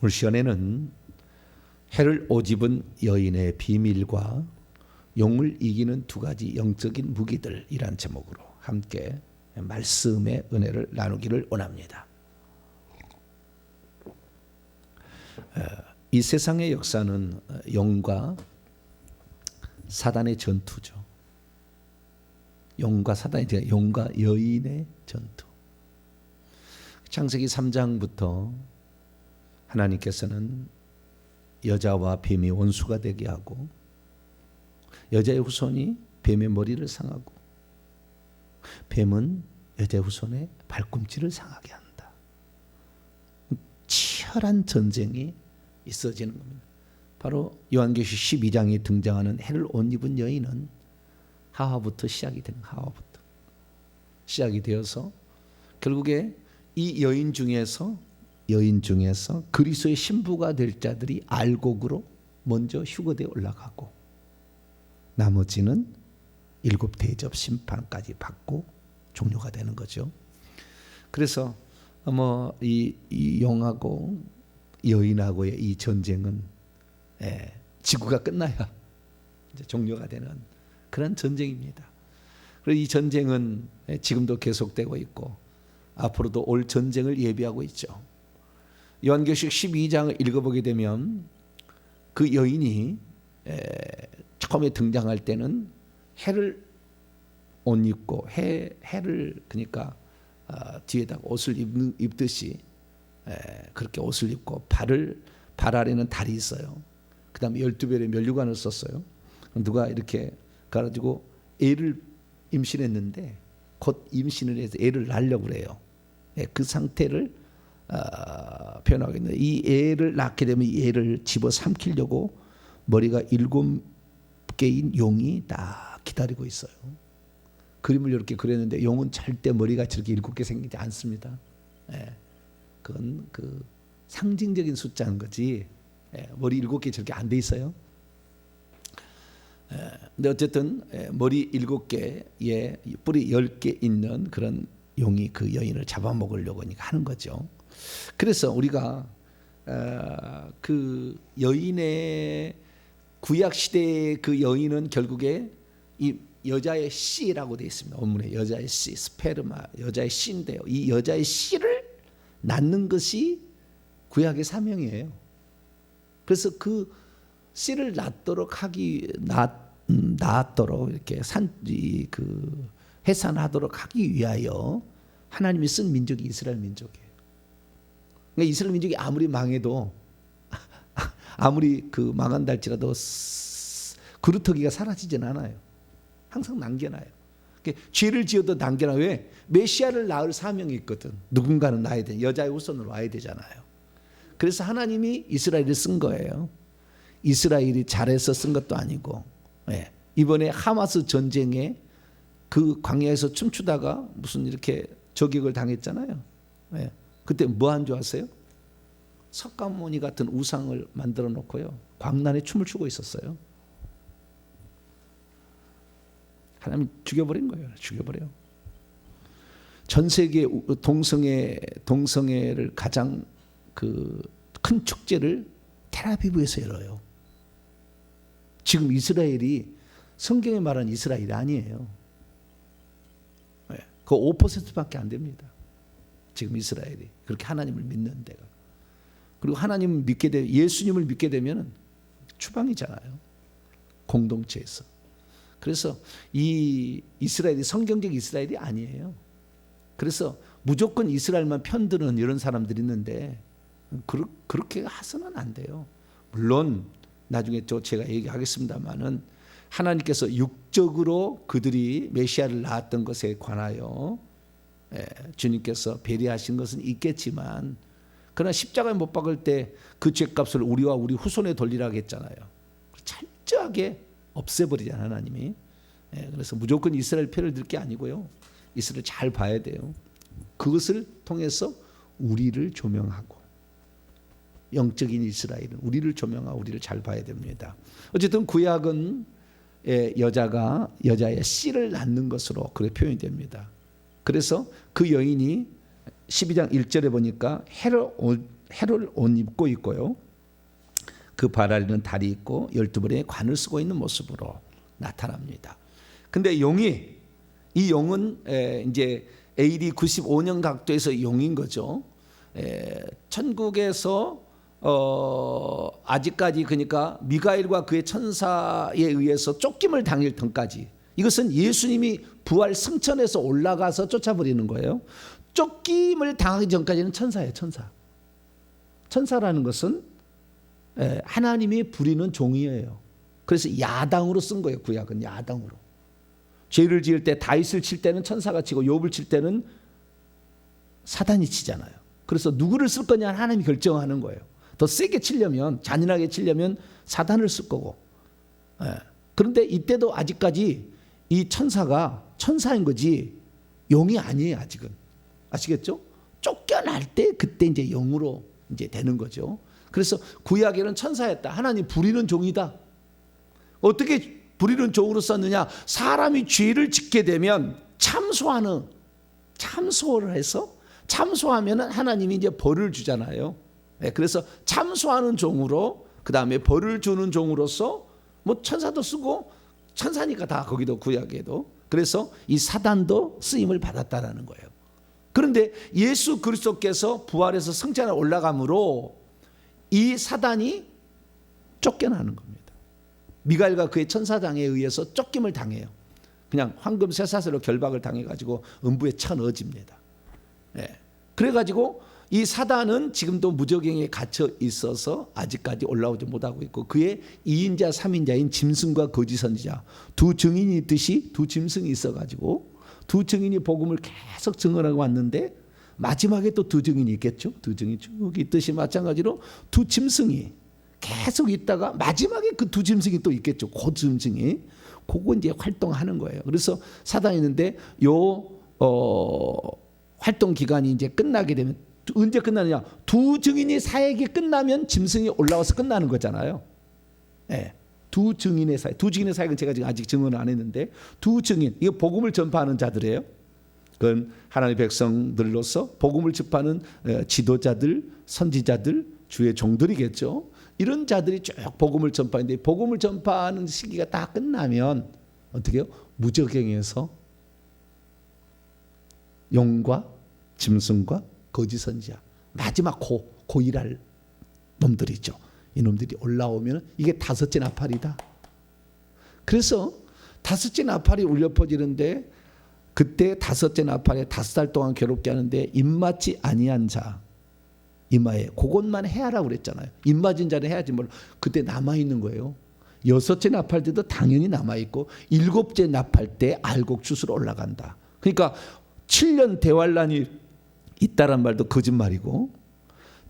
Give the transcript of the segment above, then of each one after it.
오늘 시간에는 해를 오집은 여인의 비밀과 용을 이기는 두 가지 영적인 무기들이란 제목으로 함께 말씀의 은혜를 나누기를 원합니다. 이 세상의 역사는 용과 사단의 전투죠. 용과 사단의, 용과 여인의 전투. 창세기 3장부터 하나님께서는 여자와 뱀이 원수가 되게 하고 여자의 후손이 뱀의 머리를 상하고 뱀은 여자의 후손의 발꿈치를 상하게 한다. 치열한 전쟁이 있어지는 겁니다. 바로 요한계시록 12장에 등장하는 해를 옷 입은 여인은 하와부터 시작이 되는 하와부터 시작이 되어서 결국에 이 여인 중에서 그리스도의 신부가 될 자들이 알곡으로 먼저 휴거되어 올라가고 나머지는 7 대접 심판까지 받고 종료가 되는 거죠. 그래서 이 용하고 여인하고의 이 전쟁은 지구가 끝나야 이제 종료가 되는 그런 전쟁입니다. 그리고 이 전쟁은 지금도 계속되고 있고 앞으로도 올 전쟁을 예비하고 있죠. 요한계시록 12장을 읽어보게 되면 그 여인이 처음에 등장할 때는 해를 옷 입고 해를 그러니까 뒤에다가 옷을 입듯이 그렇게 옷을 입고 발 아래는 달이 있어요. 그 다음에 12별의 면류관을 썼어요. 누가 이렇게 가지고 애를 임신했는데 곧 임신을 해서 애를 낳으려고 그래요. 그 상태를 표현하겠는데 이 애를 낳게 되면 이 애를 집어 삼키려고 머리가 7개인 용이 딱 기다리고 있어요. 그림을 이렇게 그렸는데 용은 절대 머리가 저렇게 7개 생기지 않습니다. 그건 그 상징적인 숫자인 거지 머리 7개 저렇게 안 돼 있어요. 근데 어쨌든 머리 7개에 뿌리 10개 있는 그런 용이 그 여인을 잡아먹으려고 하는 거죠. 그래서 우리가 그 여인의 구약 시대의 그 여인은 결국에 이 여자의 씨라고 되어 있습니다. 원문에 여자의 씨, 스페르마, 여자의 씨인데요. 이 여자의 씨를 낳는 것이 구약의 사명이에요. 그래서 그 씨를 낳도록 낳도록 이렇게 해산하도록 하기 위하여 하나님이 쓴 민족이 이스라엘 민족이에요. 그러니까 이스라엘 민족이 아무리 망해도 아무리 망한다 할지라도 그루터기가 사라지진 않아요. 항상 남겨놔요. 그러니까 죄를 지어도 남겨놔요. 왜? 메시아를 낳을 사명이 있거든. 누군가는 낳아야 돼. 여자의 후손으로 와야 되잖아요. 그래서 하나님이 이스라엘을 쓴 거예요. 이스라엘이 잘해서 쓴 것도 아니고 이번에 하마스 전쟁에 그 광야에서 춤추다가 무슨 이렇게 저격을 당했잖아요. 그때 뭐 한 줄 아세요? 석가모니 같은 우상을 만들어 놓고요 광란에 춤을 추고 있었어요. 하나님 죽여버린 거예요. 죽여버려. 전 세계 동성애를 가장 큰 축제를 텔아비브에서 열어요. 지금 이스라엘이 성경에 말한 이스라엘이 아니에요. 그 5%밖에 안 됩니다. 지금 이스라엘이 그렇게 하나님을 믿는 데가. 그리고 하나님을 믿게 되면 예수님을 믿게 되면 추방이잖아요. 공동체에서. 그래서 이 이스라엘이 성경적 이스라엘이 아니에요. 그래서 무조건 이스라엘만 편드는 이런 사람들이 있는데 그렇게 해서는 안 돼요. 물론 나중에 제가 얘기하겠습니다만은 하나님께서 육적으로 그들이 메시아를 낳았던 것에 관하여 주님께서 배려하신 것은 있겠지만 그러나 십자가에 못 박을 때 그 죄값을 우리와 우리 후손에 돌리라고 했잖아요. 철저하게 없애버리잖아요 하나님이. 그래서 무조건 이스라엘 표를 들 게 아니고요. 이스라엘 잘 봐야 돼요. 그것을 통해서 우리를 조명하고 영적인 이스라엘은 우리를 조명하고 우리를 잘 봐야 됩니다. 어쨌든 구약은 여자가 여자의 씨를 낳는 것으로 그렇게 표현이 됩니다. 그래서 그 여인이 12장 1절에 보니까 해를 해를 옷 입고 있고요. 그 발 아래는 달이 있고 12벌의 관을 쓰고 있는 모습으로 나타납니다. 근데 이 용은 이제 AD 95년 각도에서 용인 거죠. 천국에서 아직까지 그러니까 미가엘과 그의 천사에 의해서 쫓김을 당일 전까지, 이것은 예수님이 부활 승천해서 올라가서 쫓아버리는 거예요. 쫓김을 당하기 전까지는 천사예요. 천사라는 것은 하나님이 부리는 종이에요. 그래서 야당으로 쓴 거예요. 구약은 야당으로. 죄를 지을 때 다윗을 칠 때는 천사가 치고 욥을 칠 때는 사단이 치잖아요. 그래서 누구를 쓸 거냐 하나님이 결정하는 거예요. 더 세게 치려면, 잔인하게 치려면 사단을 쓸 거고. 그런데 이때도 아직까지 이 천사가 천사인 거지 용이 아니에요. 아직은. 아시겠죠? 쫓겨날 때 그때 이제 영으로 이제 되는 거죠. 그래서 구약에는 천사였다. 하나님 부리는 종이다. 어떻게 부리는 종으로 썼느냐? 사람이 죄를 짓게 되면 참소를 해서 참소하면은 하나님이 이제 벌을 주잖아요. 그래서 참소하는 종으로, 그 다음에 벌을 주는 종으로서 뭐 천사도 쓰고, 천사니까 다 거기도 구약에도. 그래서 이 사단도 쓰임을 받았다라는 거예요. 그런데 예수 그리스도께서 부활해서 승천에 올라감으로 이 사단이 쫓겨나는 겁니다. 미가엘과 그의 천사장에 의해서 쫓김을 당해요. 그냥 황금 쇠사슬로 결박을 당해가지고 음부에 쳐넣어집니다. 그래가지고 이 사단은 지금도 무저갱에 갇혀 있어서 아직까지 올라오지 못하고 있고, 그의 2인자 3인자인 짐승과 거짓 선지자 두 증인이 있듯이 두 짐승이 있어가지고 두 증인이 복음을 계속 증언하고 왔는데, 마지막에 또 두 증인이 있겠죠. 두 증인이 쭉 있듯이 마찬가지로 두 짐승이 계속 있다가 마지막에 그 두 짐승이 또 있겠죠. 그 짐승이 그거 이제 활동하는 거예요. 그래서 사단이 있는데 활동 기간이 이제 끝나게 되면 언제 끝나느냐? 두 증인이 사역이 끝나면 짐승이 올라와서 끝나는 거잖아요. 두 증인의 사역은 제가 지금 아직 증언을 안 했는데, 두 증인, 이거 복음을 전파하는 자들이에요. 그건 하나님의 백성들로서 복음을 접하는 지도자들, 선지자들, 주의 종들이겠죠. 이런 자들이 쭉 복음을 전파하는데, 복음을 전파하는 시기가 다 끝나면 어떻게 해요? 무저갱에서 용과 짐승과 거짓 선지자, 마지막 고일할 놈들이죠. 이놈들이 올라오면 이게 다섯째 나팔이다. 그래서 다섯째 나팔이 울려 퍼지는데, 그때 다섯째 나팔에 5달 동안 괴롭게 하는데 입맞지 아니한 자 이마에 그것만 해야라고 그랬잖아요. 입맞은 자는 해야지 뭘. 그때 남아있는 거예요. 6째 나팔 때도 당연히 남아있고, 7째 나팔 때 알곡주스로 올라간다. 그러니까 7년 대환란이 있다란 말도 거짓말이고,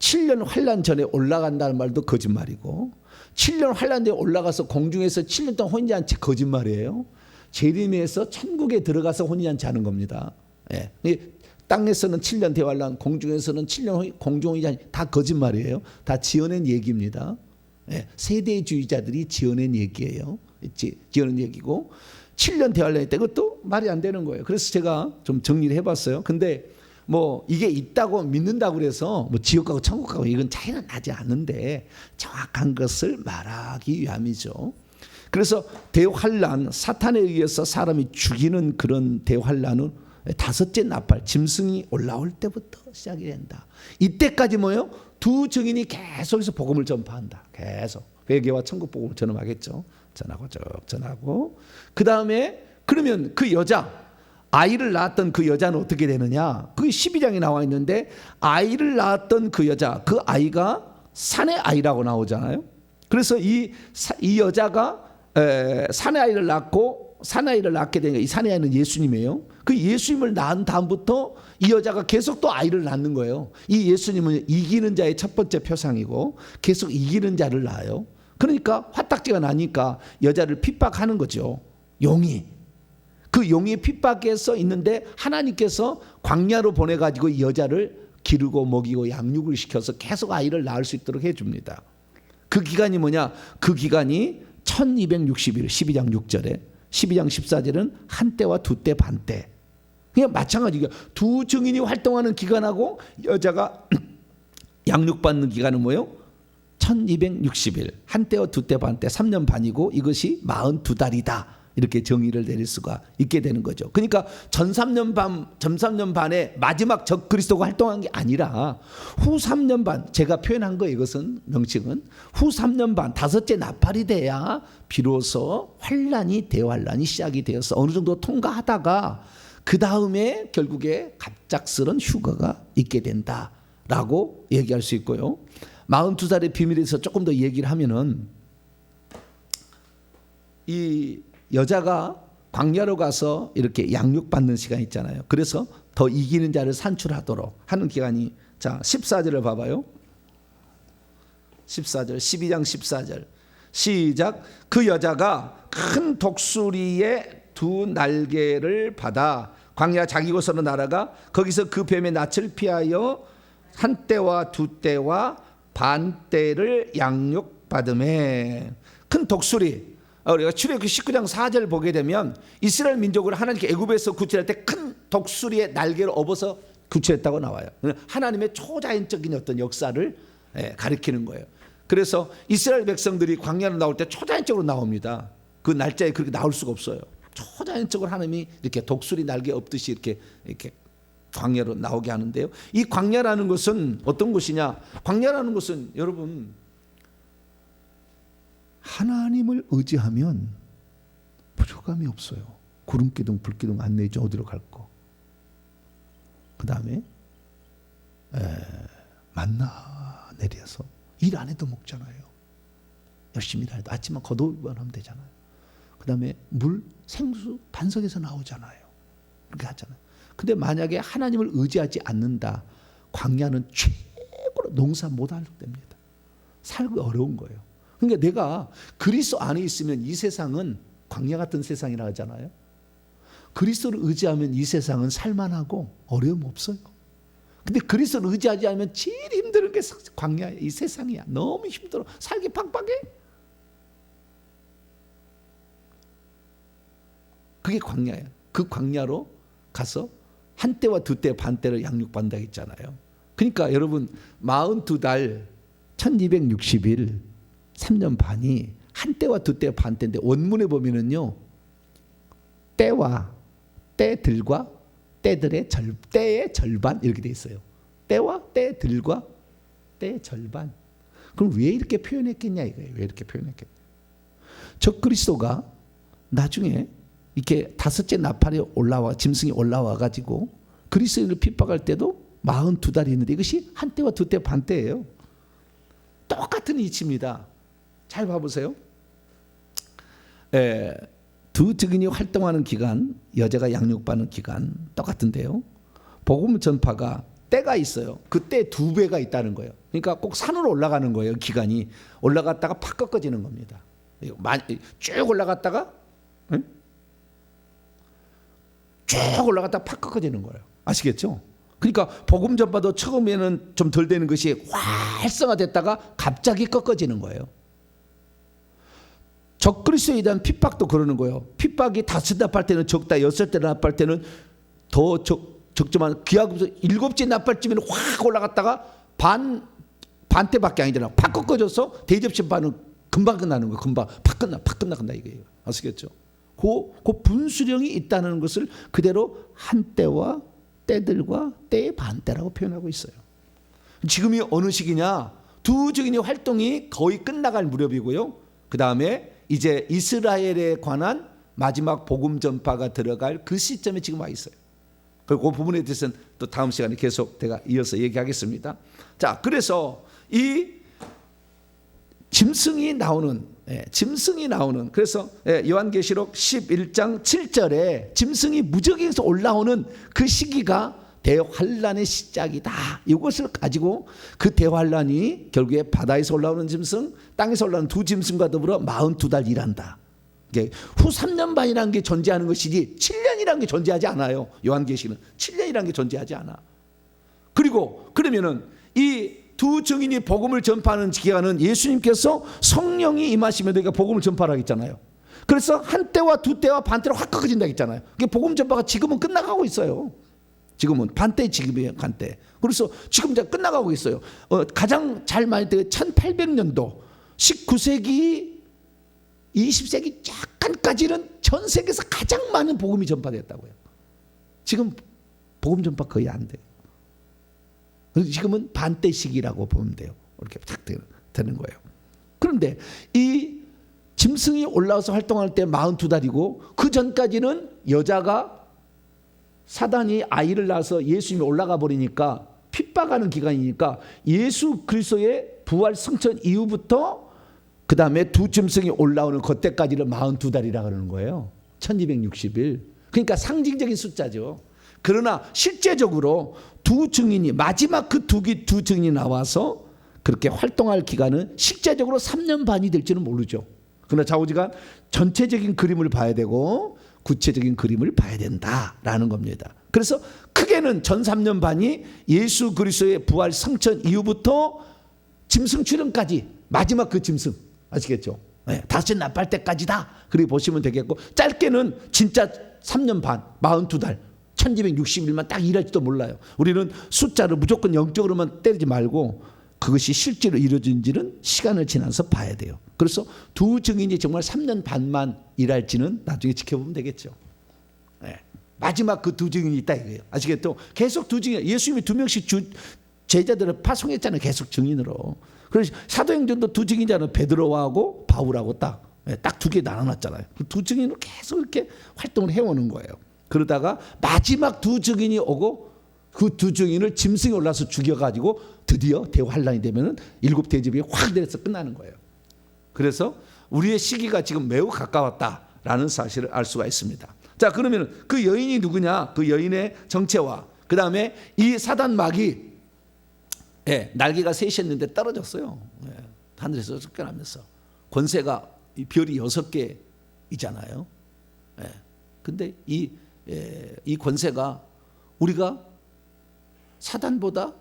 7년 환란 전에 올라간다는 말도 거짓말이고, 7년 환란 뒤에 올라가서 공중에서 7년 동안 혼인잔치 거짓말이에요. 재림에서 천국에 들어가서 혼인잔치 하는 겁니다. 땅에서는 7년 대환란, 공중에서는 7년 공중혼인잔치, 다 거짓말이에요. 다 지어낸 얘기입니다. 세대주의자들이 지어낸 얘기예요. 지어낸 얘기고, 7년 대환란이 때 그것도 말이 안 되는 거예요. 그래서 제가 좀 정리를 해봤어요. 근데 뭐 이게 있다고 믿는다고 그래서 뭐 지옥 가고 천국 가고 이건 차이는 나지 않는데, 정확한 것을 말하기 위함이죠. 그래서 대환란, 사탄에 의해서 사람이 죽이는 그런 대환란은 5째 나팔, 짐승이 올라올 때부터 시작이 된다. 이때까지 뭐예요? 두 증인이 계속해서 복음을 전파한다. 계속 회개와 천국 복음을 전하겠죠. 전하고 쭉 전하고, 그 다음에 그러면 그 여자, 아이를 낳았던 그 여자는 어떻게 되느냐? 그 12장에 나와 있는데, 아이를 낳았던 그 여자, 그 아이가 산의 아이라고 나오잖아요. 그래서 이 여자가 산의 아이를 낳고, 산의 아이를 낳게 되니까 이 산의 아이는 예수님이에요. 그 예수님을 낳은 다음부터 이 여자가 계속 또 아이를 낳는 거예요. 이 예수님은 이기는 자의 첫 번째 표상이고 계속 이기는 자를 낳아요. 그러니까 화딱지가 나니까 여자를 핍박하는 거죠. 용이. 그 용의 핍박에서 있는데 하나님께서 광야로 보내가지고 이 여자를 기르고 먹이고 양육을 시켜서 계속 아이를 낳을 수 있도록 해줍니다. 그 기간이 뭐냐? 그 기간이 1260일, 12장 6절에, 12장 14절은 한때와 두때 반때. 그냥 마찬가지예요. 두 증인이 활동하는 기간하고 여자가 양육받는 기간은 뭐예요? 1260일. 한때와 두때 반때 3년 반이고 이것이 42달이다. 이렇게 정의를 내릴 수가 있게 되는 거죠. 그러니까 전 3년 반에 마지막 적그리스도가 활동한 게 아니라 후 3년 반, 제가 표현한 거 이것은 명칭은 후 3년 반, 다섯째 나팔이 돼야 비로소 환란이 대환란이 시작이 되어서 어느 정도 통과하다가 그 다음에 결국에 갑작스런 휴가가 있게 된다라고 얘기할 수 있고요. 42살의 비밀에 대해서 조금 더 얘기를 하면은 이 여자가 광야로 가서 이렇게 양육받는 시간 있잖아요. 그래서 더 이기는 자를 산출하도록 하는 기간이, 자 14절을 봐봐요. 14절, 12장 14절 시작. 그 여자가 큰 독수리의 두 날개를 받아 광야 자기 곳으로 날아가 거기서 그 뱀의 낯을 피하여 한 때와 두 때와 반 때를 양육받음에. 큰 독수리, 우리가 출애굽기 19장 4절 보게 되면 이스라엘 민족을 하나님께 애굽에서 구출할 때 큰 독수리의 날개를 업어서 구출했다고 나와요. 하나님의 초자연적인 어떤 역사를 가리키는 거예요. 그래서 이스라엘 백성들이 광야로 나올 때 초자연적으로 나옵니다. 그 날짜에 그렇게 나올 수가 없어요. 초자연적으로 하나님이 이렇게 독수리 날개 업듯이 이렇게 광야로 나오게 하는데요. 이 광야라는 것은 어떤 곳이냐? 광야라는 것은 여러분, 하나님을 의지하면 부족함이 없어요. 구름기둥 불기둥 안 내죠. 어디로 갈 거. 그 다음에 만나 내려서 일 안 해도 먹잖아요. 열심히 일해도 아침만 걷어오기만 하면 되잖아요. 그 다음에 물, 생수 반석에서 나오잖아요. 그렇게 하잖아요. 근데 만약에 하나님을 의지하지 않는다, 광야는 최고로 농사 못할 때입니다. 살기 어려운 거예요. 그러니까 내가 그리스도 안에 있으면 이 세상은 광야 같은 세상이라 하잖아요. 그리스도를 의지하면 이 세상은 살만하고 어려움 없어요. 근데 그리스도를 의지하지 않으면 제일 힘든 게 광야야. 이 세상이야. 너무 힘들어. 살기 팍팍해. 그게 광야야. 그 광야로 가서 한 때와 두 때 반 때를 양육받는다 했잖아요. 그러니까 여러분 42달 1260일 3년 반이 한 때와 두 때 반 때인데 원문에 보면은요, 때와 때들과 때들의 때의 절반 이렇게 돼 있어요. 때와 때들과 때의 절반. 그럼 왜 이렇게 표현했겠냐 이거예요. 왜 이렇게 표현했겠냐? 적그리스도가 나중에 이렇게 다섯째 나팔이 올라와, 짐승이 올라와 가지고 그리스도인을 핍박할 때도 42달이 있는데 이것이 한 때와 두 때 반 때예요. 똑같은 이치입니다. 잘 봐보세요. 두 증인이 활동하는 기간, 여자가 양육받는 기간 똑같은데요. 복음 전파가 때가 있어요. 그 때 2배가 있다는 거예요. 그러니까 꼭 산으로 올라가는 거예요. 기간이 올라갔다가 팍 꺾어지는 겁니다. 쭉 올라갔다가 쭉 올라갔다가 팍 꺾어지는 거예요. 아시겠죠? 그러니까 복음 전파도 처음에는 좀 덜 되는 것이 활성화됐다가 갑자기 꺾어지는 거예요. 적그리스도에 대한 핍박도 그러는 거예요. 핍박이 5째 나팔 때는 적다, 6째 나팔 때는 더 적지만 기하급수 7째 나팔쯤에는 확 올라갔다가 반 때밖에 아니잖아요. 팍 꺾어져서 대접심판은 금방 끝나는 거예요. 금방 팍 끝난다 이거예요. 아시겠죠? 그 분수령이 있다는 것을 그대로 한 때와 때들과 때의 반때라고 표현하고 있어요. 지금이 어느 시기냐? 두 증인의 활동이 거의 끝나갈 무렵이고요. 그 다음에 이제 이스라엘에 관한 마지막 복음 전파가 들어갈 그 시점에 지금 와 있어요. 그리고 그 부분에 대해서는 또 다음 시간에 계속 제가 이어서 얘기하겠습니다. 자, 그래서 이 짐승이 나오는 그래서 요한계시록 11장 7절에 짐승이 무적에서 올라오는 그 시기가 대환란의 시작이다. 이것을 가지고 그 대환란이 결국에 바다에서 올라오는 짐승, 땅에서 올라오는 두 짐승과 더불어 42달 일한다. 후 3년 반이라는 게 존재하는 것이지 7년이라는 게 존재하지 않아요. 요한계시는 7년이라는 게 존재하지 않아. 그리고 그러면은 이 두 증인이 복음을 전파하는 기간은 예수님께서 성령이 임하시면 우리가 복음을 전파하라 했잖아요. 그래서 한 때와 두 때와 반 때로 확 꺾어진다 했잖아요. 복음 전파가 지금은 끝나가고 있어요. 지금은 반대 지금이에요, 반대. 그래서 지금 이제 끝나가고 있어요. 가장 잘 많이 때 1800년도 19세기 20세기 약간까지는 전 세계에서 가장 많은 복음이 전파됐다고요. 지금 복음 전파 거의 안 돼요. 그래서 지금은 반대 시기라고 보면 돼요. 이렇게 딱 되는 거예요. 그런데 이 짐승이 올라와서 활동할 때 42달이고 그 전까지는 여자가 사단이 아이를 낳아서 예수님이 올라가 버리니까 핍박하는 기간이니까 예수 그리스도의 부활 승천 이후부터 그 다음에 두 짐승이 올라오는 그때까지를 42달이라 그러는 거예요. 1260일. 그러니까 상징적인 숫자죠. 그러나 실제적으로 두 증인이 마지막 그 두 증인이 나와서 그렇게 활동할 기간은 실제적으로 3년 반이 될지는 모르죠. 그러나 좌우지간 전체적인 그림을 봐야 되고 구체적인 그림을 봐야 된다라는 겁니다. 그래서 크게는 전 3년 반이 예수 그리스도의 부활 성천 이후부터 짐승 출현까지 마지막 그 짐승 아시겠죠? 네, 다시 나팔 때까지다. 그렇게 보시면 되겠고 짧게는 진짜 3년 반 42달 1260일만 딱 일할지도 몰라요. 우리는 숫자를 무조건 영적으로만 때리지 말고 그것이 실제로 이루어진지는 시간을 지나서 봐야 돼요. 그래서 두 증인이 정말 3년 반만 일할지는 나중에 지켜보면 되겠죠. 네. 마지막 그 두 증인이 있다 이거예요. 아시겠죠? 계속 두 증인, 예수님이 2명씩 제자들을 파송했잖아요. 계속 증인으로. 그래서 사도행전도 두 증인자는 베드로하고 바울하고 딱 두 개 나눠놨잖아요. 두 증인으로 계속 이렇게 활동을 해오는 거예요. 그러다가 마지막 두 증인이 오고 그 두 증인을 짐승이 올라서 죽여가지고 드디어 대환란이 되면은 일곱 대접이 확 내려서 끝나는 거예요. 그래서 우리의 시기가 지금 매우 가까웠다라는 사실을 알 수가 있습니다. 자, 그러면 그 여인이 누구냐? 그 여인의 정체와 그 다음에 이 사단 마귀 날개가 셋이었는데 떨어졌어요. 하늘에서 쫓겨나면서 권세가 이 별이 6개이잖아요. 근데 이 권세가 우리가 사단보다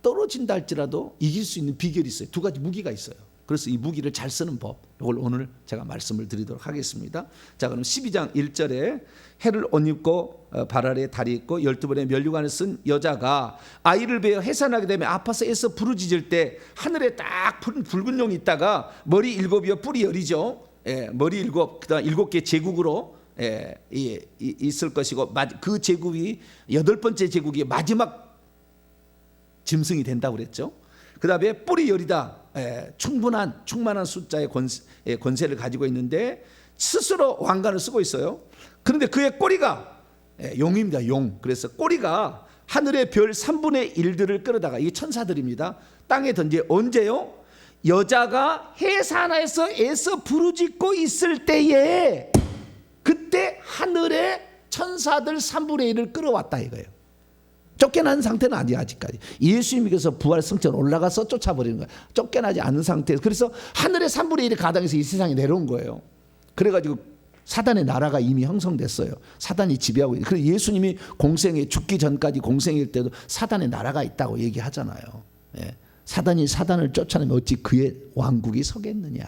떨어진다 할지라도 이길 수 있는 비결이 있어요. 두 가지 무기가 있어요. 그래서 이 무기를 잘 쓰는 법, 이걸 오늘 제가 말씀을 드리도록 하겠습니다. 자, 그럼 12장 1절에 해를 옷 입고 발 아래에 다리 있고 12번의 면류관을 쓴 여자가 아이를 베어 해산하게 되면 아파서 애써 부르짖을 때 하늘에 딱 붉은 용이 있다가 머리 7이요 뿔이 10이죠. 머리 7, 그다음 7개 제국으로 있을 것이고 그 제국이 8번째 제국이 마지막 짐승이 된다고 그랬죠. 그 다음에 뿔이 10이다. 충만한 숫자의 권세를 가지고 있는데 스스로 왕관을 쓰고 있어요. 그런데 그의 꼬리가 용입니다. 용. 그래서 꼬리가 하늘의 별 3분의 1들을 끌어다가 이게 천사들입니다. 땅에 던져. 언제요? 여자가 해산하에서 애써 부르짖고 있을 때에 그때 하늘의 천사들 3분의 1을 끌어왔다 이거예요. 쫓겨난 상태는 아니야 아직까지. 예수님께서 부활 성천 올라가서 쫓아버리는 거야. 쫓겨나지 않은 상태에서. 그래서 하늘의 3분의 1이 가당해서 이 세상에 내려온 거예요. 그래가지고 사단의 나라가 이미 형성됐어요. 사단이 지배하고 있어요. 그래서 예수님이 공생에 죽기 전까지 공생일 때도 사단의 나라가 있다고 얘기하잖아요. 사단이 사단을 쫓아내면 어찌 그의 왕국이 서겠느냐.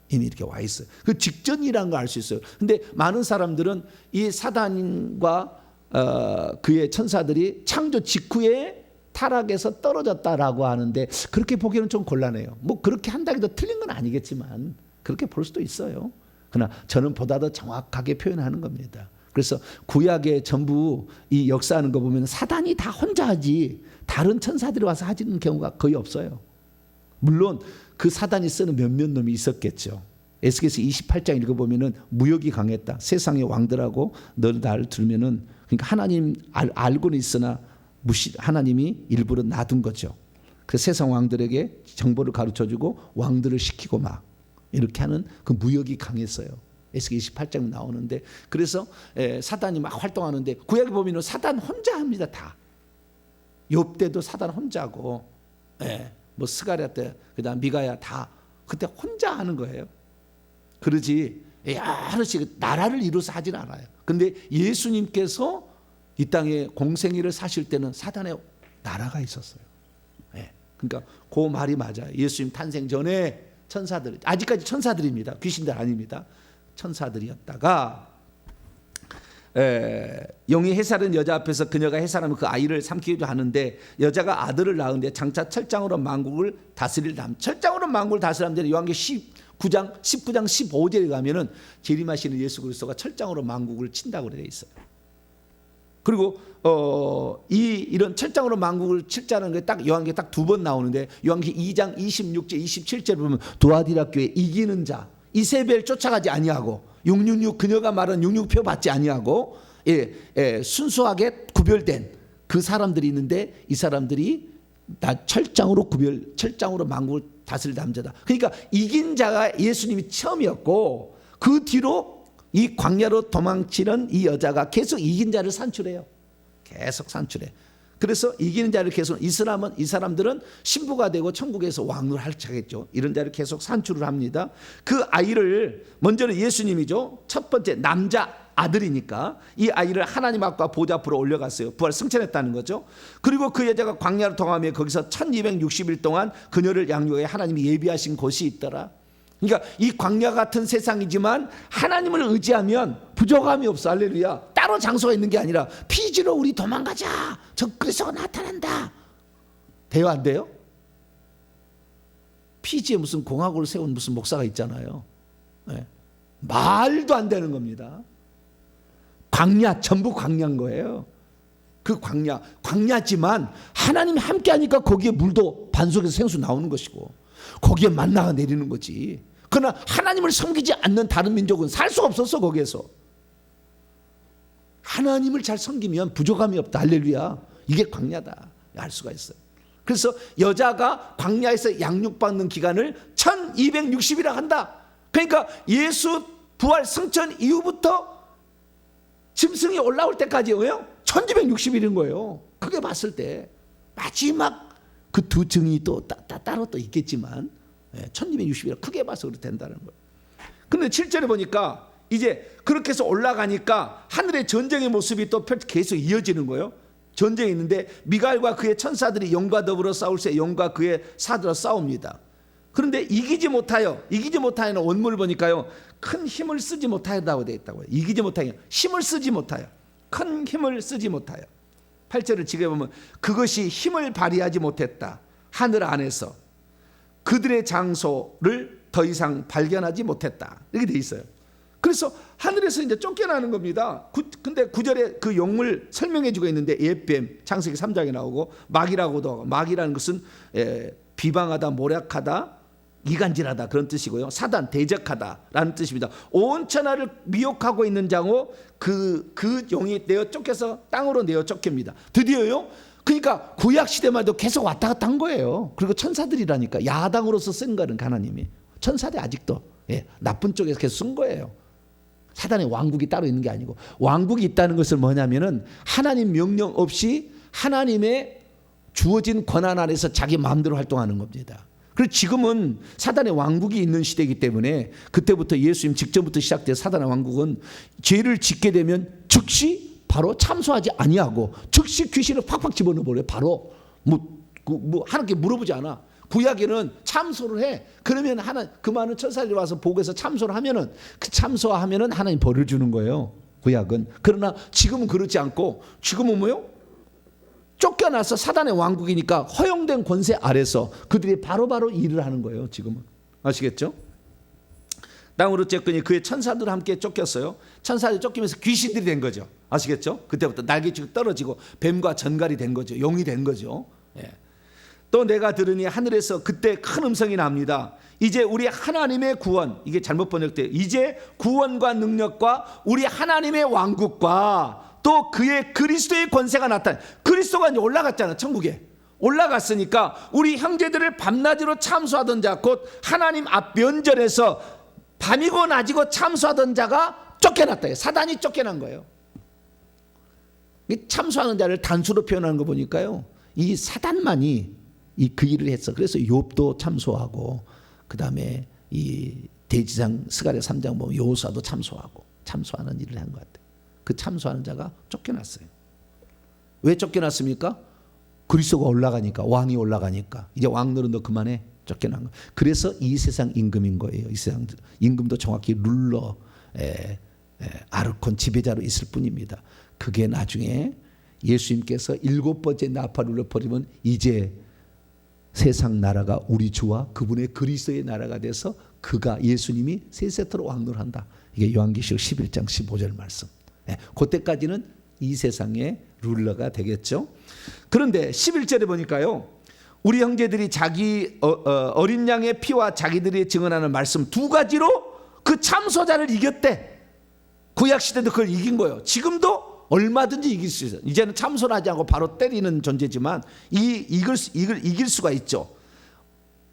이미 이렇게 와 있어요. 그 직전이라는 걸 알 수 있어요. 근데 많은 사람들은 이 사단과 그의 천사들이 창조 직후에 타락해서 떨어졌다라고 하는데 그렇게 보기에는 좀 곤란해요. 뭐 그렇게 한다고 해도 틀린 건 아니겠지만 그렇게 볼 수도 있어요. 그러나 저는 보다 더 정확하게 표현하는 겁니다. 그래서 구약에 전부 이 역사하는 거 보면 사단이 다 혼자 하지 다른 천사들이 와서 하는 경우가 거의 없어요. 물론 그 사단이 쓰는 몇몇 놈이 있었겠죠. 에스겔서 28장 읽어보면은 무역이 강했다. 세상의 왕들하고 너를 나를 두면은 그러니까 하나님 알고는 있으나 하나님이 일부러 놔둔 거죠. 그 세상 왕들에게 정보를 가르쳐주고 왕들을 시키고 막 이렇게 하는 그 무역이 강했어요. 에스겔 28장 나오는데 그래서 사단이 막 활동하는데 구약에 보면은 사단 혼자 합니다. 다. 욥 때도 사단 혼자고 뭐 스가랴 때 그다음 미가야 다 그때 혼자 하는 거예요. 그러지 여럿이 나라를 이루어서 하진 않아요. 근데 예수님께서 이 땅에 공생애를 사실 때는 사단의 나라가 있었어요. 그러니까 그 말이 맞아요. 예수님 탄생 전에 천사들, 아직까지 천사들입니다. 귀신들 아닙니다. 천사들이었다가 용이 해살은 여자 앞에서 그녀가 해살하면 그 아이를 삼키기도 하는데 여자가 아들을 낳은데 장차 철장으로 만국을 다스릴 남. 철장으로 만국을 다스릴 남자. 요한계시록 19장 15절에 가면은 재림하시는 예수 그리스도가 철장으로 만국을 친다고 되어 있어요. 그리고 이런 철장으로 만국을 칠자는 게 딱 요한계시록 딱 두 번 나오는데 요한계시록 2장 26절 27절 보면 두아디라 교회 이기는 자 이세벨 쫓아가지 아니하고 666 그녀가 말한 666표 받지 아니하고 순수하게 구별된 그 사람들이 있는데 이 사람들이 다 철장으로 만국을 다스릴 남자다. 그러니까 이긴 자가 예수님이 처음이었고 그 뒤로 이 광야로 도망치는 이 여자가 계속 이긴 자를 산출해요. 계속 산출해. 그래서 이기는 자를 계속 이 사람들은 신부가 되고 천국에서 왕을 할차겠죠. 이런 자를 계속 산출을 합니다. 그 아이를 먼저는 예수님이죠. 첫 번째 남자 아들이니까 이 아이를 하나님 앞과 보좌 앞으로 올려갔어요. 부활 승천했다는 거죠. 그리고 그 여자가 광야로 통하며 거기서 1260일 동안 그녀를 양육해 하나님이 예비하신 곳이 있더라. 그러니까 이 광야 같은 세상이지만 하나님을 의지하면 부족함이 없어. 할렐루야. 따로 장소가 있는 게 아니라 피지로 우리 도망가자. 저 그리스도가 나타난다. 돼요 안 돼요? 피지에 무슨 공화국을 세운 무슨 목사가 있잖아요. 네. 말도 안 되는 겁니다. 광야 전부 광야인 거예요. 그 광야지만 하나님이 함께하니까 거기에 물도 반석에서 생수 나오는 것이고 거기에 만나가 내리는 거지. 그러나 하나님을 섬기지 않는 다른 민족은 살 수가 없었어. 거기에서 하나님을 잘 섬기면 부족함이 없다. 할렐루야. 이게 광야다 알 수가 있어요. 그래서 여자가 광야에서 양육받는 기간을 1260이라 한다. 그러니까 예수 부활 승천 이후부터 짐승이 올라올 때까지요 1260일인 거예요. 크게 봤을 때 마지막 그 두 증이 또 따로 또 있겠지만 1260이라 크게 봐서 그렇게 된다는 거예요. 그런데 7절에 보니까 이제 그렇게 해서 올라가니까 하늘의 전쟁의 모습이 또 계속 이어지는 거예요. 전쟁이 있는데 미갈과 그의 천사들이 영과 더불어 싸울새 영과 그의 사들어 싸웁니다. 그런데 이기지 못하여는 원문을 보니까요 큰 힘을 쓰지 못하였다고 되어 있다고요. 이기지 못하여 힘을 쓰지 못하여 큰 힘을 쓰지 못하여 8절을 지켜보면 그것이 힘을 발휘하지 못했다. 하늘 안에서 그들의 장소를 더 이상 발견하지 못했다. 이렇게 돼 있어요. 그래서 하늘에서 이제 쫓겨나는 겁니다. 근데 9절에 그 용을 설명해 주고 있는데 옛뱀 창세기 3장에 나오고 마귀라고도 하고 마귀라는 것은 비방하다 모략하다 이간질하다 그런 뜻이고요. 사단 대적하다라는 뜻입니다. 온 천하를 미혹하고 있는 장호 그 용이 내어 쫓겨서 땅으로 내어 쫓깁니다. 드디어요. 그러니까 구약 시대만 해도 계속 왔다 갔다 한 거예요. 그리고 천사들이라니까 야당으로서 쓴 거는 하나님이 천사들 아직도 나쁜 쪽에서 계속 쓴 거예요. 사단의 왕국이 따로 있는 게 아니고 왕국이 있다는 것을 뭐냐면은 하나님 명령 없이 하나님의 주어진 권한 안에서 자기 마음대로 활동하는 겁니다. 그리고 지금은 사단의 왕국이 있는 시대이기 때문에 그때부터 예수님 직전부터 시작된 사단의 왕국은 죄를 짓게 되면 즉시 바로 참소하지 아니하고 즉시 귀신을 팍팍 집어넣어 버려요. 바로 하나님께 물어보지 않아. 구약에는 참소를 해. 그러면 그 많은 천사들이 와서 보고해서 참소를 하면은 그 참소하면은 하나님 벌을 주는 거예요. 구약은. 그러나 지금은 그렇지 않고 지금은 뭐요? 쫓겨나서 사단의 왕국이니까 허용된 권세 아래서 그들이 바로바로 일을 하는 거예요. 지금은. 아시겠죠? 땅으로 쫓기니 그의 천사들과 함께 쫓겼어요. 천사들이 쫓기면서 귀신들이 된 거죠. 아시겠죠? 그때부터 날개치고 떨어지고 뱀과 전갈이 된 거죠. 용이 된 거죠. 또 내가 들으니 하늘에서 그때 큰 음성이 납니다. 이제 우리 하나님의 구원, 이게 잘못 번역돼요. 이제 구원과 능력과 우리 하나님의 왕국과 또 그의 그리스도의 권세가 나타나. 그리스도가 이제 올라갔잖아. 천국에 올라갔으니까 우리 형제들을 밤낮으로 참수하던 자 곧 하나님 앞 면전에서 밤이고 낮이고 참수하던 자가 쫓겨났다. 사단이 쫓겨난 거예요. 이 참수하는 자를 단수로 표현하는 거 보니까요 이 사단만이 그 일을 했어. 그래서 욥도 참소하고 그 다음에 이 대지상 스가랴 3장 보면 여호수아도 참소하는 일을 한 것 같아요. 그 참소하는 자가 쫓겨났어요. 왜 쫓겨났습니까? 그리스도가 올라가니까, 왕이 올라가니까 이제 왕 노릇도 그만해. 쫓겨난 거. 그래서 이 세상 임금인 거예요. 이 세상 임금도 정확히 룰러 아르콘 지배자로 있을 뿐입니다. 그게 나중에 예수님께서 7번째 나팔을 울려버리면 이제 세상 나라가 우리 주와 그분의 그리스도의 나라가 돼서 그가 예수님이 세세토록 왕노한다. 이게 요한계시록 11장 15절 말씀. 그때까지는 이 세상의 룰러가 되겠죠. 그런데 11절에 보니까요, 우리 형제들이 자기 어린 양의 피와 자기들이 증언하는 말씀 두 가지로 그 참소자를 이겼대. 구약시대도 그걸 이긴 거예요. 지금도 얼마든지 이길 수 있어요. 이제는 참소를 하지 않고 바로 때리는 존재지만 이길 수가 있죠.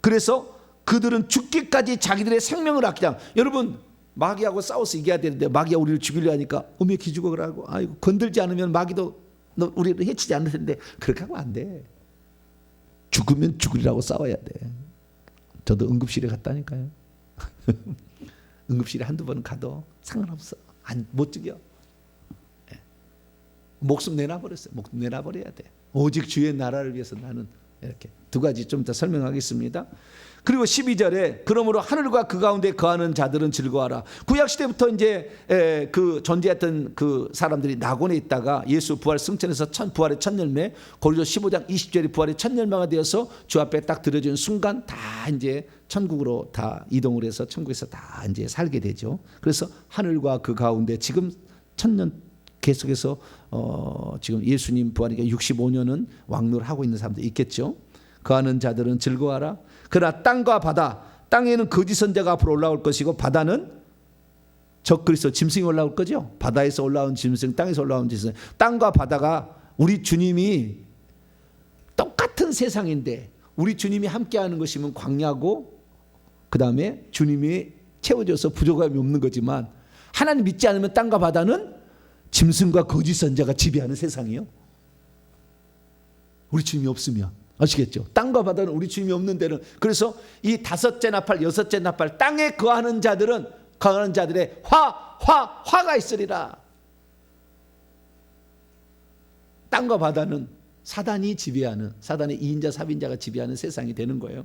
그래서 그들은 죽기까지 자기들의 생명을 아끼지 않고, 여러분 마귀하고 싸워서 이겨야 되는데 마귀가 우리를 죽이려 하니까 어메 기죽어 그러고, 아이고 건들지 않으면 마귀도 너 우리를 해치지 않을 텐데, 그렇게 하면 안 돼. 죽으면 죽으리라고 싸워야 돼. 저도 응급실에 갔다니까요. 응급실에 한두 번 가도 상관없어. 못 죽여. 목숨 내놔버렸어요. 목숨 내놔버려야 돼. 오직 주의 나라를 위해서 나는. 이렇게 두 가지 좀 더 설명하겠습니다. 그리고 12절에 그러므로 하늘과 그 가운데 거하는 자들은 즐거워하라. 구약시대부터 이제 그 존재했던 그 사람들이 낙원에 있다가 예수 부활 승천해서 부활의 첫 열매, 고린도서 15장 20절이 부활의 첫 열매가 되어서 주 앞에 딱 들어지는 순간 다 이제 천국으로 다 이동을 해서 천국에서 다 이제 살게 되죠. 그래서 하늘과 그 가운데 지금 천년 계속해서 지금 예수님 부활이니까 65년은 왕노를 하고 있는 사람도 있겠죠. 거하는 자들은 즐거워하라. 그러나 땅과 바다, 땅에는 거짓 선자가 앞으로 올라올 것이고 바다는 적그리스도 짐승이 올라올 거죠. 바다에서 올라온 짐승, 땅에서 올라온 짐승. 땅과 바다가 우리 주님이 똑같은 세상인데 우리 주님이 함께하는 것이면 광야고, 그 다음에 주님이 채워줘서 부족함이 없는 거지만, 하나님 믿지 않으면 땅과 바다는 짐승과 거짓 선자가 지배하는 세상이요. 우리 주님이 없으면, 아시겠죠? 땅과 바다는 우리 주님이 없는 데는. 그래서 이 다섯째 나팔, 여섯째 나팔, 땅에 거하는 자들의 화가 있으리라. 땅과 바다는 사단이 지배하는, 사단의 2인자 3인자가 지배하는 세상이 되는 거예요.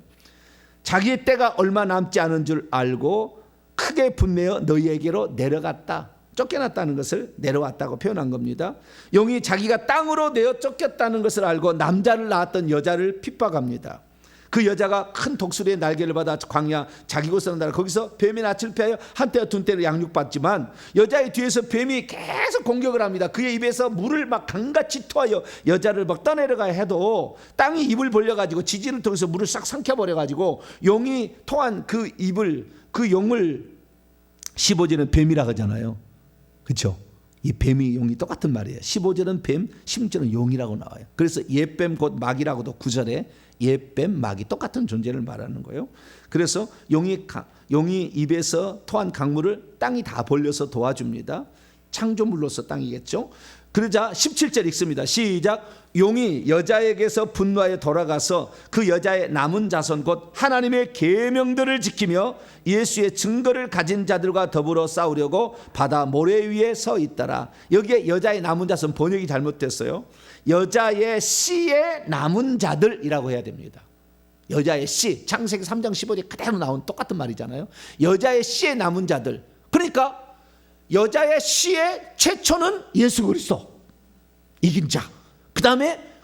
자기의 때가 얼마 남지 않은 줄 알고 크게 분내어 너희에게로 내려갔다. 쫓겨났다는 것을 내려왔다고 표현한 겁니다. 용이 자기가 땅으로 내어 쫓겼다는 것을 알고 남자를 낳았던 여자를 핍박합니다. 그 여자가 큰 독수리의 날개를 받아 광야 자기 곳으로 나라, 거기서 뱀의 낯을 피하여 한때와 둔때로 양육받지만 여자의 뒤에서 뱀이 계속 공격을 합니다. 그의 입에서 물을 막 강같이 토하여 여자를 막 떠내려가야 해도 땅이 입을 벌려가지고 지진을 통해서 물을 싹 삼켜버려가지고 용이 토한 그 입을, 그 용을 15절은 뱀이라고 하잖아요. 그렇죠? 이 뱀이 용이 똑같은 말이에요. 15절은 뱀, 16절은 용이라고 나와요. 그래서 옛뱀 곧 마귀라고도 9절에 옛뱀, 마귀 똑같은 존재를 말하는 거예요. 그래서 용이 입에서 토한 강물을 땅이 다 벌려서 도와줍니다. 창조물로서 땅이겠죠. 그러자 17절 읽습니다. 시작. 용이 여자에게서 분노하여 돌아가서 그 여자의 남은 자손 곧 하나님의 계명들을 지키며 예수의 증거를 가진 자들과 더불어 싸우려고 바다 모래 위에 서 있더라. 여기에 여자의 남은 자손 번역이 잘못됐어요. 여자의 씨의 남은 자들이라고 해야 됩니다. 여자의 씨, 창세기 3장 15절에 그대로 나온 똑같은 말이잖아요. 여자의 씨의 남은 자들. 그러니까 여자의 씨의 최초는 예수 그리스도, 이긴 자.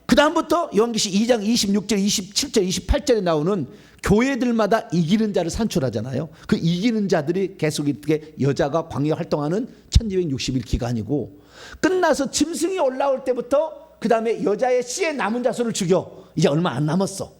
그다음부터 요한계시 2장 26절, 27절, 28절에 나오는 교회들마다 이기는 자를 산출하잖아요. 그 이기는 자들이 계속 이렇게 여자가 광야 활동하는 1260일 기간이고, 끝나서 짐승이 올라올 때부터 그 다음에 여자의 씨의 남은 자손을 죽여. 이제 얼마 안 남았어.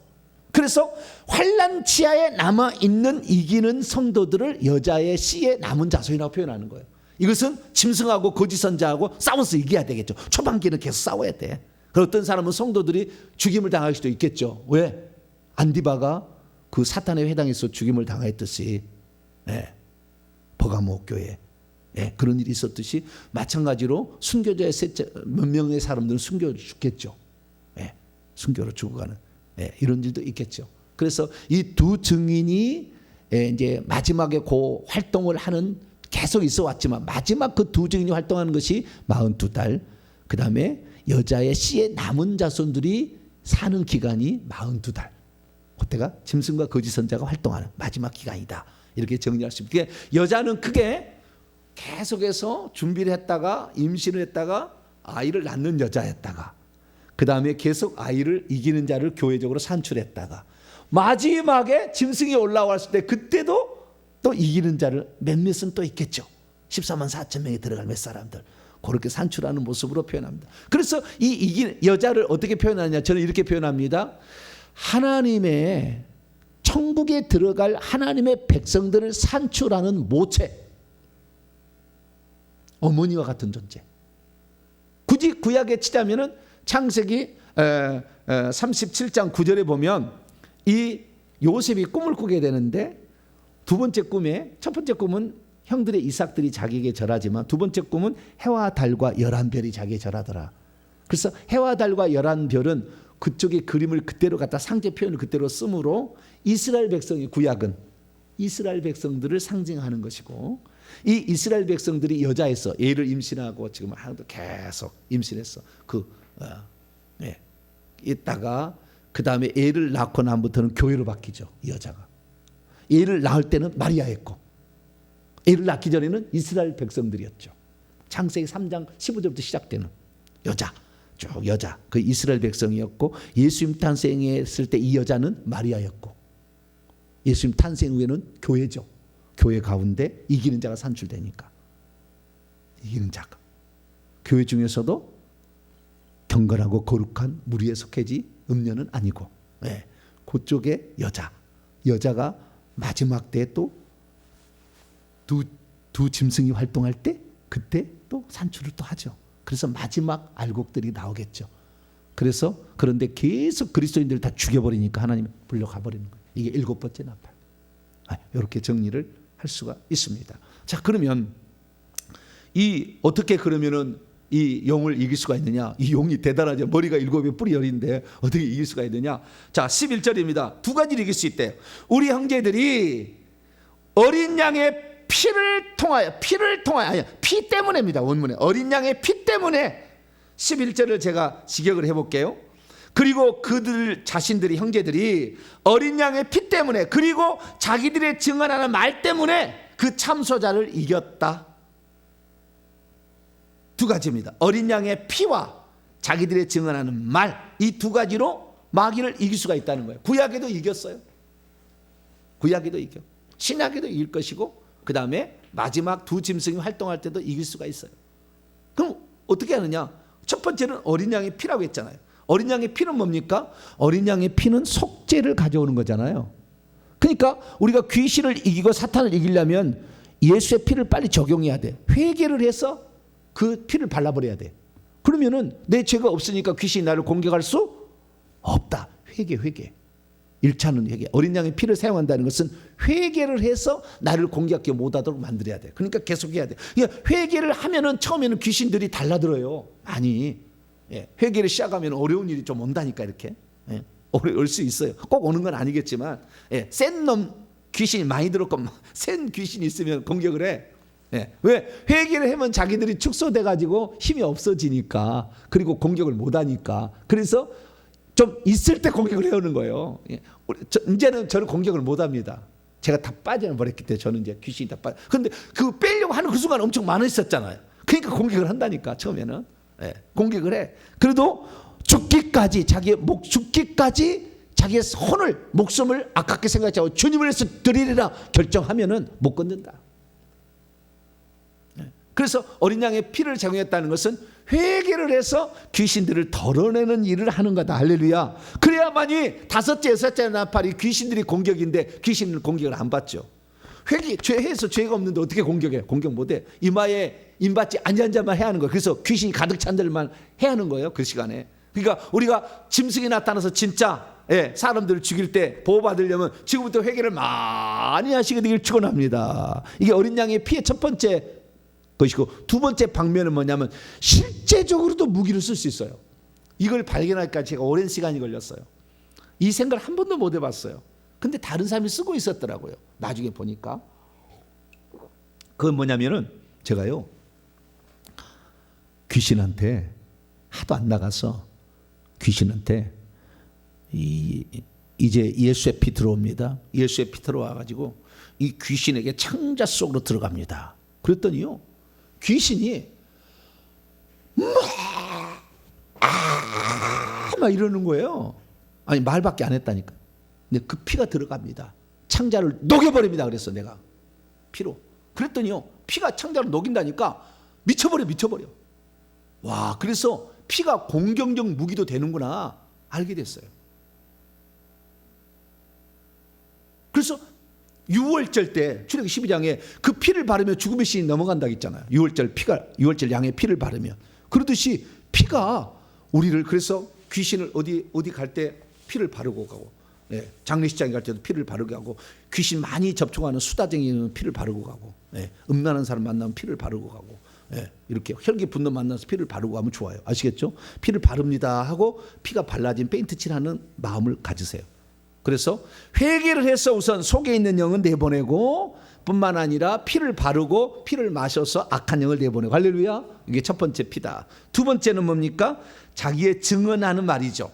그래서 환난 치하에 남아있는 이기는 성도들을 여자의 씨의 남은 자손이라고 표현하는 거예요. 이것은 짐승하고 거짓 선자하고 싸워서 이겨야 되겠죠. 초반기는 계속 싸워야 돼. 어떤 사람은 성도들이 죽임을 당할 수도 있겠죠. 왜? 안디바가 그 사탄의 회당에서 죽임을 당했듯이, 버가모 교회 그런 일이 있었듯이 마찬가지로 순교자의 몇 명의 사람들은 순교로 죽겠죠. 순교로 죽어가는 이런 일도 있겠죠. 그래서 이 두 증인이 이제 마지막에 그 활동을 하는, 계속 있어 왔지만 마지막 그 두 증인이 활동하는 것이 42달, 그 다음에 여자의 씨의 남은 자손들이 사는 기간이 42달. 그때가 짐승과 거짓 선자가 활동하는 마지막 기간이다. 이렇게 정리할 수 있습니다. 여자는 크게 계속해서 준비를 했다가 임신을 했다가 아이를 낳는 여자였다가 그 다음에 계속 아이를 이기는 자를 교회적으로 산출했다가 마지막에 짐승이 올라왔을 때 그때도 또 이기는 자를 몇몇은 또 있겠죠. 14만 4천 명이 들어갈 몇 사람들 그렇게 산출하는 모습으로 표현합니다. 그래서 이 이기는 여자를 어떻게 표현하느냐, 저는 이렇게 표현합니다. 하나님의 천국에 들어갈 하나님의 백성들을 산출하는 모체, 어머니와 같은 존재. 굳이 구약에 치자면은 창세기 37장 9절에 보면 이 요셉이 꿈을 꾸게 되는데 두 번째 꿈에, 첫 번째 꿈은 형들의 이삭들이 자기에게 절하지만 두 번째 꿈은 해와 달과 11별이 자기에게 절하더라. 그래서 해와 달과 11별은 그쪽의 그림을 그대로 갖다 상제 표현을 그대로 쓰므로 이스라엘 백성의 구약은 이스라엘 백성들을 상징하는 것이고, 이 이스라엘 백성들이 여자에서 애를 임신하고 지금 계속 임신했어. 있다가 그 다음에 애를 낳고 난부터는 교회로 바뀌죠. 이 여자가 애를 낳을 때는 마리아였고 애를 낳기 전에는 이스라엘 백성들이었죠. 창세기 3장 15절부터 시작되는 여자, 쭉 여자, 그 이스라엘 백성이었고, 예수님 탄생했을 때 이 여자는 마리아였고, 예수님 탄생 후에는 교회죠. 교회 가운데 이기는 자가 산출되니까, 이기는 자가 교회 중에서도 경건하고 거룩한 무리에 속해지 음녀는 아니고, 그쪽에 여자가 마지막 때 또 두 짐승이 활동할 때 그때 또 산출을 또 하죠. 그래서 마지막 알곡들이 나오겠죠. 그래서 그런데 계속 그리스도인들을 다 죽여버리니까 하나님이 불려가 버리는 거예요. 이게 7번째 나팔. 이렇게 정리를 할 수가 있습니다. 자, 그러면 어떻게 그러면은 이 용을 이길 수가 있느냐? 이 용이 대단하죠. 머리가 7개 뿔이 10인데 어떻게 이길 수가 있느냐? 자, 11절입니다. 두 가지를 이길 수 있대요. 우리 형제들이 어린 양의 피를 통하여 아니, 피 때문에입니다. 원문에 어린 양의 피 때문에. 11절을 제가 직역을 해볼게요. 그리고 그들 자신들이, 형제들이 어린 양의 피 때문에, 그리고 자기들의 증언하는 말 때문에 그 참소자를 이겼다. 두 가지입니다. 어린 양의 피와 자기들의 증언하는 말, 이 두 가지로 마귀를 이길 수가 있다는 거예요. 구약에도 이겼어요. 구약에도 이겨. 신약에도 이길 것이고, 그 다음에 마지막 두 짐승이 활동할 때도 이길 수가 있어요. 그럼 어떻게 하느냐? 첫 번째는 어린 양의 피라고 했잖아요. 어린 양의 피는 뭡니까? 어린 양의 피는 속죄를 가져오는 거잖아요. 그러니까 우리가 귀신을 이기고 사탄을 이기려면 예수의 피를 빨리 적용해야 돼. 회개를 해서 그 피를 발라버려야 돼. 그러면은 내 죄가 없으니까 귀신이 나를 공격할 수 없다. 회개. 1차는 회개. 어린 양의 피를 사용한다는 것은 회개를 해서 나를 공격하지 못하도록 만들어야 돼. 그러니까 계속해야 돼. 그러니까 회개를 하면은 처음에는 귀신들이 달라들어요. 많이. 회개를 시작하면 어려운 일이 좀 온다니까, 이렇게. 올 수 있어요. 꼭 오는 건 아니겠지만, 센 놈 귀신이 많이 들었고 센 귀신이 있으면 공격을 해. 왜? 회개를 하면 자기들이 축소돼 가지고 힘이 없어지니까, 그리고 공격을 못 하니까. 그래서 좀 있을 때 공격을 해오는 거예요. 이제는 저는 공격을 못 합니다. 제가 다 빠져버렸기 때문에 저는 이제 귀신이 다 빠져. 근데 그 빼려고 하는 그 순간 엄청 많았었잖아요. 그러니까 공격을 한다니까, 처음에는. 공격을 해. 그래도 죽기까지, 죽기까지 자기의 목숨을 아깝게 생각하지 않고 주님을 위해서 드리리라 결정하면은 못 건든다. 그래서 어린 양의 피를 제공했다는 것은 회개를 해서 귀신들을 덜어내는 일을 하는 거다. 할렐루야. 그래야만이 다섯째, 여섯째 나팔이 귀신들이 공격인데 귀신을 공격을 안 받죠. 죄해서 죄가 없는데 어떻게 공격해? 공격 못해. 이마에 임받지 아니한 자만 해야 하는 거예요. 그래서 귀신이 가득 찬 자들만 해야 하는 거예요, 그 시간에. 그러니까 우리가 짐승이 나타나서 진짜 사람들을 죽일 때 보호받으려면 지금부터 회개를 많이 하시게 되길 축원합니다. 이게 어린 양의 피의 첫 번째 것이고, 두 번째 방면은 뭐냐면 실제적으로도 무기를 쓸 수 있어요. 이걸 발견할까 제가 오랜 시간이 걸렸어요. 이 생각을 한 번도 못 해봤어요. 근데 다른 사람이 쓰고 있었더라고요. 나중에 보니까. 그건 뭐냐면은 제가요, 귀신한테 하도 안 나가서 귀신한테 이제 예수의 피 들어옵니다. 예수의 피 들어와가지고 이 귀신에게 창자 속으로 들어갑니다. 그랬더니요, 귀신이 막 이러는 거예요. 아니 말밖에 안 했다니까. 근데 그 피가 들어갑니다. 창자를 녹여버립니다. 그래서 내가 피로. 그랬더니요 피가 창자를 녹인다니까 미쳐버려. 와, 그래서 피가 공격적 무기도 되는구나 알게 됐어요. 그래서 유월절 때 출애굽기 12장에 그 피를 바르면 죽음의 신이 넘어간다고 했잖아요. 유월절 양의 피를 바르면. 그러듯이 피가 우리를, 그래서 귀신을 어디 갈 때 피를 바르고 가고, 장례식장에 갈 때도 피를 바르게 하고, 귀신 많이 접촉하는 수다쟁이는 피를 바르고 가고, 음란한 사람 만나면 피를 바르고 가고, 이렇게 혈기 분노 만나서 피를 바르고 가면 좋아요. 아시겠죠? 피를 바릅니다 하고 피가 발라진 페인트 칠하는 마음을 가지세요. 그래서 회개를 해서 우선 속에 있는 영은 내보내고, 뿐만 아니라 피를 바르고 피를 마셔서 악한 영을 내보내고. 할렐루야. 이게 첫 번째 피다. 두 번째는 뭡니까? 자기의 증언하는 말이죠.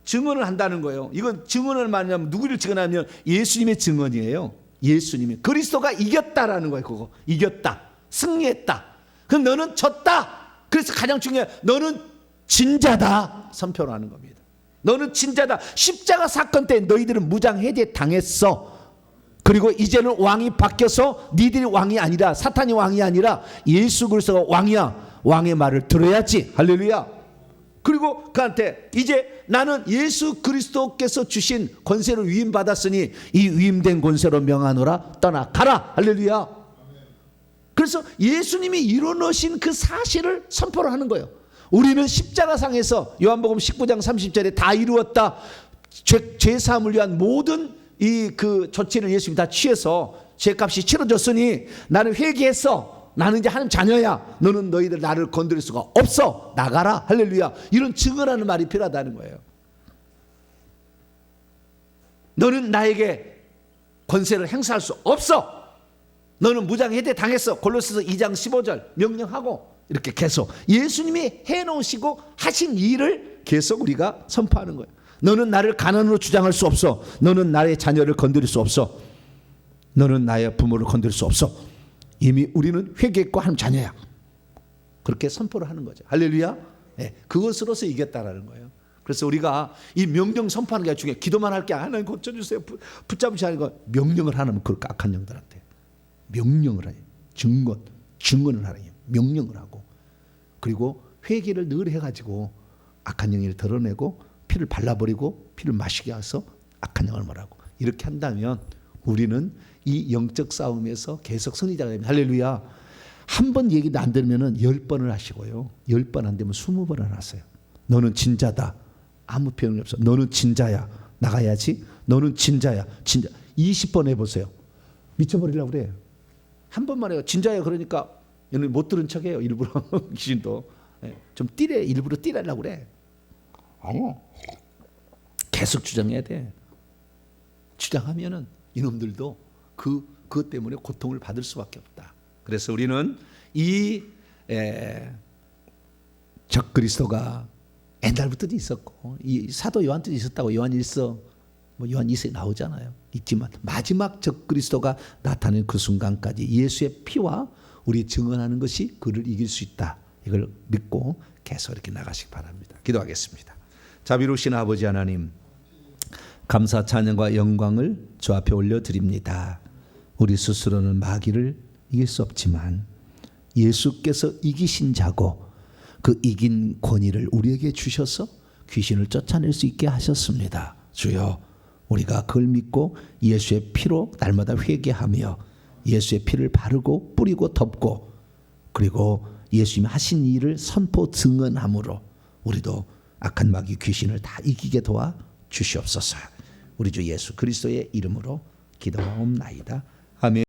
증언을 한다는 거예요. 이건 증언을 말하면 누구를 증언하면 예수님의 증언이에요. 예수님이 그리스도가 이겼다라는 거예요. 그거 이겼다, 승리했다. 그럼 너는 졌다. 그래서 가장 중요한, 너는 진자다 선포를 하는 겁니다. 너는 진자다. 십자가 사건 때 너희들은 무장 해제 당했어. 그리고 이제는 왕이 바뀌어서 니들이 왕이 아니라, 사탄이 왕이 아니라 예수 그리스도가 왕이야. 왕의 말을 들어야지. 할렐루야. 그리고 그한테 이제 나는 예수 그리스도께서 주신 권세를 위임받았으니 이 위임된 권세로 명하노라. 떠나가라. 할렐루야. 그래서 예수님이 이뤄놓으신 그 사실을 선포를 하는 거예요. 우리는 십자가상에서 요한복음 19장 30절에 다 이루었다. 죄 사함을 위한 모든 그 조치를 예수님이 다 취해서 죄값이 치러졌으니 나는 회개했어. 나는 이제 하나님 자녀야. 너는 너희들 나를 건드릴 수가 없어. 나가라. 할렐루야. 이런 증언하는 말이 필요하다는 거예요. 너는 나에게 권세를 행사할 수 없어. 너는 무장해제 당했어. 골로새서 2장 15절 명령하고, 이렇게 계속 예수님이 해놓으시고 하신 일을 계속 우리가 선포하는 거예요. 너는 나를 가난으로 주장할 수 없어. 너는 나의 자녀를 건드릴 수 없어. 너는 나의 부모를 건드릴 수 없어. 이미 우리는 회개했고 하나님 자녀야. 그렇게 선포를 하는 거죠. 할렐루야. 그것으로서 이겼다라는 거예요. 그래서 우리가 이 명령 선포하는 게 중요해요. 기도만 할 게 아니라 하나님 고쳐주세요, 붙잡으시 하는 거. 명령을 하면 그 악한 영들한테 명령을 해요. 증언을 하는 거예요. 명령을 하고, 그리고 회개를 늘 해가지고 악한 영을 드러내고 피를 발라버리고 피를 마시게 해서 악한 영을 말하고, 이렇게 한다면 우리는 이 영적 싸움에서 계속 승리자가 됩니다. 할렐루야. 한 번 얘기도 안 들으면 10번을 하시고요, 10번 안 되면 20번을 하세요. 너는 진자다. 아무 표현이 없어. 너는 진자야. 나가야지. 너는 진자야. 진자. 20번 해보세요. 미쳐버리려고 그래. 한 번만 해요. 진자야. 그러니까 얘는 못 들은 척해요. 일부러. 귀신도 좀 일부러 뛰려고 그래. 아니요. 계속 주장해야 돼. 주장하면은 이놈들도 그것 때문에 고통을 받을 수밖에 없다. 그래서 우리는 이 적그리스도가 옛날부터 있었고, 이 사도 요한 때도 있었다고. 요한 1서 요한 2서에 나오잖아요. 있지만 마지막 적그리스도가 나타나는 그 순간까지 예수의 피와 우리 증언하는 것이 그를 이길 수 있다. 이걸 믿고 계속 이렇게 나가시기 바랍니다. 기도하겠습니다. 자비로우신 아버지 하나님, 감사 찬양과 영광을 주 앞에 올려드립니다. 우리 스스로는 마귀를 이길 수 없지만 예수께서 이기신 자고 그 이긴 권위를 우리에게 주셔서 귀신을 쫓아낼 수 있게 하셨습니다. 주여, 우리가 그걸 믿고 예수의 피로 날마다 회개하며 예수의 피를 바르고 뿌리고 덮고, 그리고 예수님이 하신 일을 선포 증언함으로 우리도 악한 마귀 귀신을 다 이기게 도와 주시옵소서. 우리 주 예수 그리스도의 이름으로 기도하옵나이다. 아멘.